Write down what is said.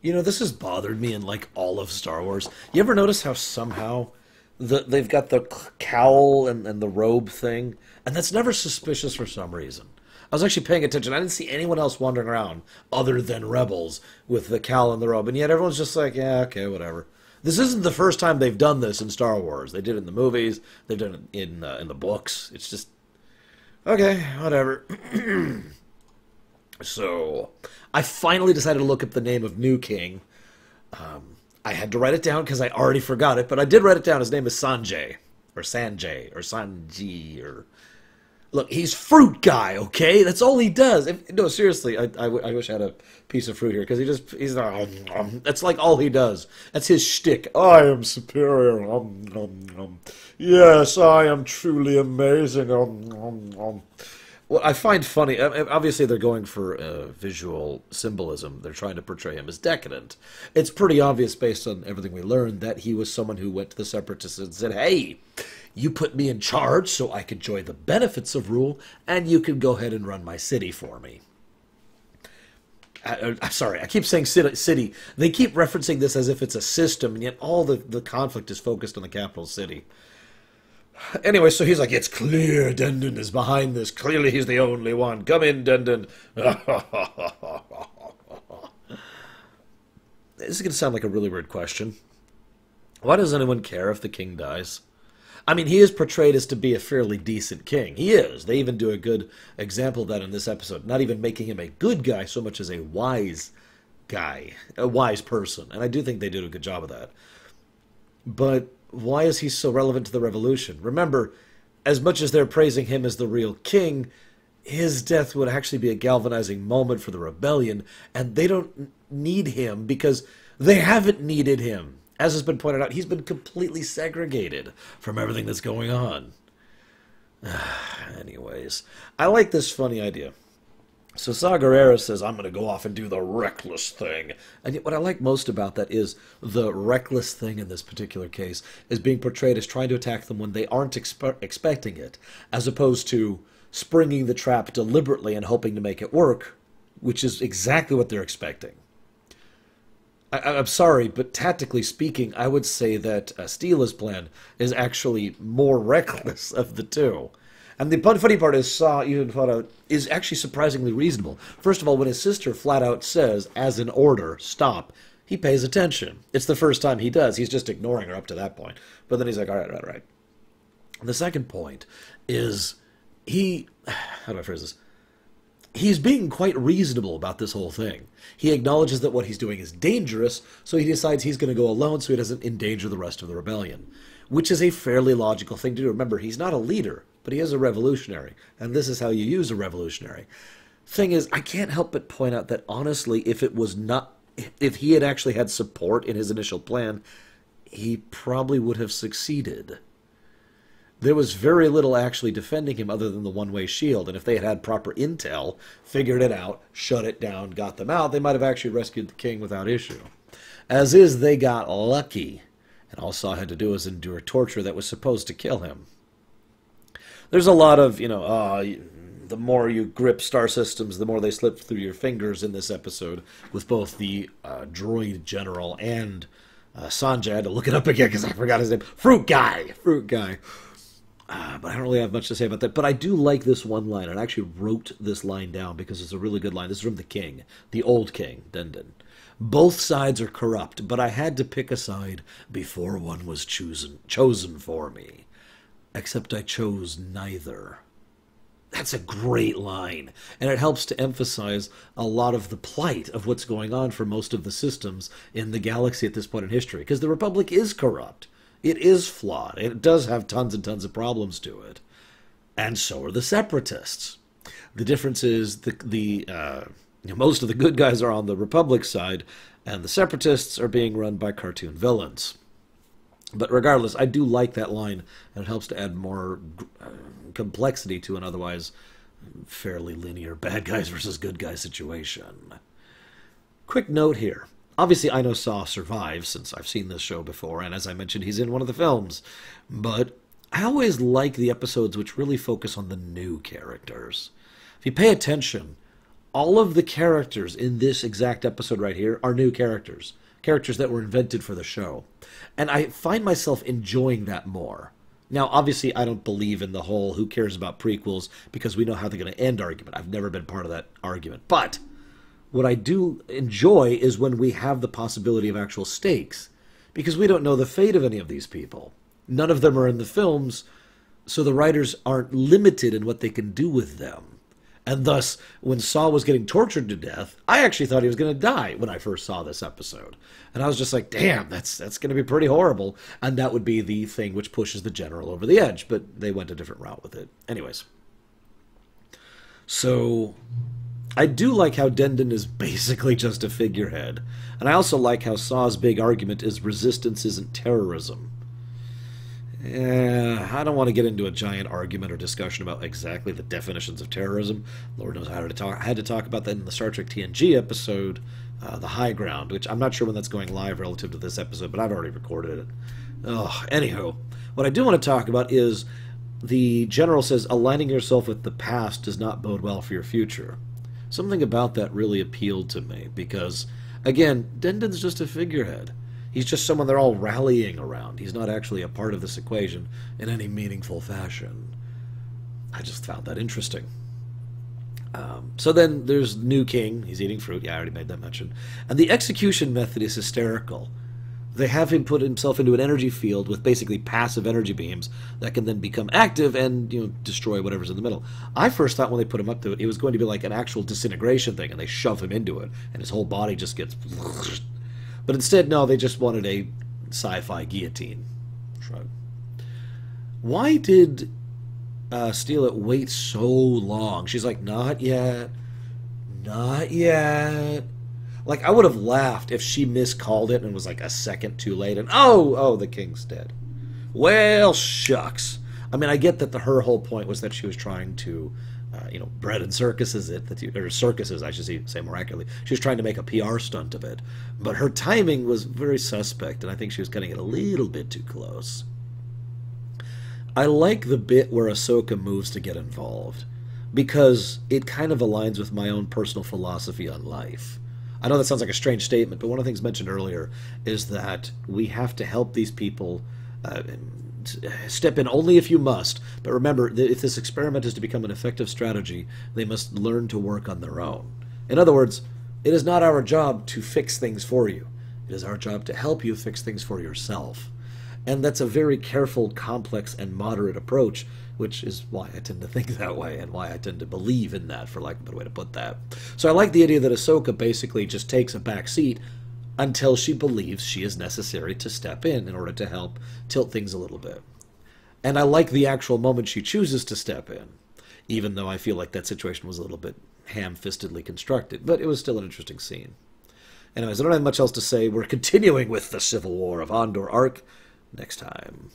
You know, this has bothered me in like all of Star Wars. You ever notice how somehow they've got the cowl and the robe thing, and that's never suspicious for some reason. I was actually paying attention. I didn't see anyone else wandering around other than rebels with the cowl and the robe, and yet everyone's just like, yeah, okay, whatever. This isn't the first time they've done this in Star Wars. They did it in the movies. They've done it in the books. It's just okay, whatever. So, I finally decided to look up the name of new king. I had to write it down because I already forgot it, but I did write it down. His name is Sanjay, or Sanjay, or Sanji, or... Look, he's fruit guy, okay? That's all he does. No, seriously, I wish I had a piece of fruit here, because that's like all he does. That's his shtick. I am superior. Yes, I am truly amazing. What I find funny, obviously they're going for visual symbolism. They're trying to portray him as decadent. It's pretty obvious based on everything we learned that he was someone who went to the Separatists and said, hey, you put me in charge so I could enjoy the benefits of rule, and you can go ahead and run my city for me. I'm sorry, I keep saying city. They keep referencing this as if it's a system, and yet all the conflict is focused on the capital city. Anyway, so he's like, it's clear Dendon is behind this. Clearly he's the only one. Come in, Dendon. This is going to sound like a really weird question. Why does anyone care if the king dies? I mean, he is portrayed as to be a fairly decent king. He is. They even do a good example of that in this episode. Not even making him a good guy so much as a wise guy. A wise person. And I do think they did a good job of that. But why is he so relevant to the revolution? Remember, as much as they're praising him as the real king, his death would actually be a galvanizing moment for the rebellion, and they don't need him because they haven't needed him. As has been pointed out, he's been completely segregated from everything that's going on. Anyways, I like this funny idea. So Saw Gerrera says, I'm going to go off and do the reckless thing. And yet what I like most about that is the reckless thing in this particular case is being portrayed as trying to attack them when they aren't expecting it, as opposed to springing the trap deliberately and hoping to make it work, which is exactly what they're expecting. I'm sorry, but tactically speaking, I would say that Steela's plan is actually more reckless of the two. And the funny part is, Saw even thought out, is actually surprisingly reasonable. First of all, when his sister flat out says, as an order, stop, he pays attention. It's the first time he does. He's just ignoring her up to that point. But then he's like, all right, all right, all right. And the second point is, how do I phrase this? He's being quite reasonable about this whole thing. He acknowledges that what he's doing is dangerous, so he decides he's going to go alone so he doesn't endanger the rest of the rebellion, which is a fairly logical thing to do. Remember, he's not a leader, but he is a revolutionary, and this is how you use a revolutionary. Thing is, I can't help but point out that honestly, if he had actually had support in his initial plan, he probably would have succeeded. There was very little actually defending him other than the one-way shield, and if they had had proper intel, figured it out, shut it down, got them out, they might have actually rescued the king without issue. As is, they got lucky, and all Saw had to do was endure torture that was supposed to kill him. There's a lot of, the more you grip star systems, the more they slip through your fingers in this episode, with both the droid general and Sanjay. I had to look it up again because I forgot his name. Fruit guy! But I don't really have much to say about that. But I do like this one line. I actually wrote this line down because it's a really good line. This is from the king, the old king, Dendon. Both sides are corrupt, but I had to pick a side before one was chosen for me. Except I chose neither. That's a great line, and it helps to emphasize a lot of the plight of what's going on for most of the systems in the galaxy at this point in history, because the Republic is corrupt. It is flawed. It does have tons and tons of problems to it. And so are the Separatists. The difference is most of the good guys are on the Republic side, and the Separatists are being run by cartoon villains. But regardless, I do like that line, and it helps to add more complexity to an otherwise fairly linear bad guys versus good guys situation. Quick note here. Obviously, I know Saw survives, since I've seen this show before, and as I mentioned, he's in one of the films. But I always like the episodes which really focus on the new characters. If you pay attention, all of the characters in this exact episode right here are new characters. Characters that were invented for the show. And I find myself enjoying that more. Now, obviously, I don't believe in the whole who cares about prequels because we know how they're going to end argument. I've never been part of that argument. But what I do enjoy is when we have the possibility of actual stakes, because we don't know the fate of any of these people. None of them are in the films, so the writers aren't limited in what they can do with them. And thus, when Saul was getting tortured to death, I actually thought he was going to die when I first saw this episode. And I was just like, damn, that's going to be pretty horrible. And that would be the thing which pushes the general over the edge. But they went a different route with it. Anyways. So, I do like how Dendon is basically just a figurehead. And I also like how Saw's big argument is resistance isn't terrorism. I don't want to get into a giant argument or discussion about exactly the definitions of terrorism. Lord knows I had to talk about that in the Star Trek TNG episode, The High Ground, which I'm not sure when that's going live relative to this episode, but I've already recorded it. Anywho, what I do want to talk about is the general says aligning yourself with the past does not bode well for your future. Something about that really appealed to me because, again, Dendon's just a figurehead. He's just someone they're all rallying around. He's not actually a part of this equation in any meaningful fashion. I just found that interesting. So then there's new king. He's eating fruit. Yeah, I already made that mention. And the execution method is hysterical. They have him put himself into an energy field with basically passive energy beams that can then become active and destroy whatever's in the middle. I first thought when they put him up to it, it was going to be like an actual disintegration thing, and they shove him into it, and his whole body just gets... But instead, no, they just wanted a sci-fi guillotine. Shrug. Why did Steele wait so long? She's like, not yet. Not yet. Like, I would have laughed if she miscalled it and was like a second too late. And, oh, the king's dead. Well, shucks. I mean, I get that her whole point was that she was trying to... bread and circuses or circuses, I should say more accurately. She was trying to make a PR stunt of it. But her timing was very suspect, and I think she was cutting it a little bit too close. I like the bit where Ahsoka moves to get involved, because it kind of aligns with my own personal philosophy on life. I know that sounds like a strange statement, but one of the things mentioned earlier is that we have to help these people step in only if you must. But remember, if this experiment is to become an effective strategy, they must learn to work on their own. In other words, it is not our job to fix things for you. It is our job to help you fix things for yourself. And that's a very careful, complex, and moderate approach, which is why I tend to think that way and why I tend to believe in that, for lack of a better way to put that. So I like the idea that Ahsoka basically just takes a back seat until she believes she is necessary to step in order to help tilt things a little bit. And I like the actual moment she chooses to step in, even though I feel like that situation was a little bit ham-fistedly constructed, but it was still an interesting scene. Anyways, I don't have much else to say. We're continuing with the Civil War of Andor arc next time.